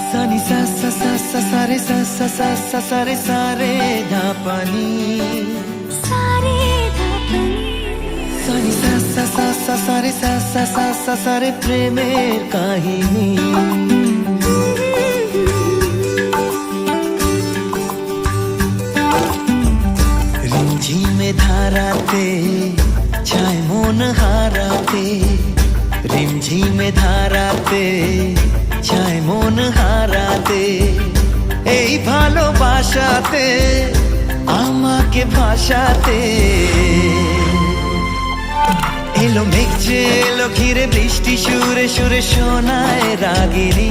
সানি সা সা সা সা সা রে সা সা সা সা সা রে সা রে ধা পানি সারে ধাপনি সানি সা সা সা সা সা রে সা সা সা সা সা রে প্রেমের কাহিনী রিমঝিমে ধারাতে চায় মন হারাতে রিমঝিমে ধারাতে চায় মন হারাতে এই ভালোবাসাতে আমাকে ভাসাতে এলো মেঘ যে এলো ঘিরে বৃষ্টি সুরে সুরে শোনায় রাগিনী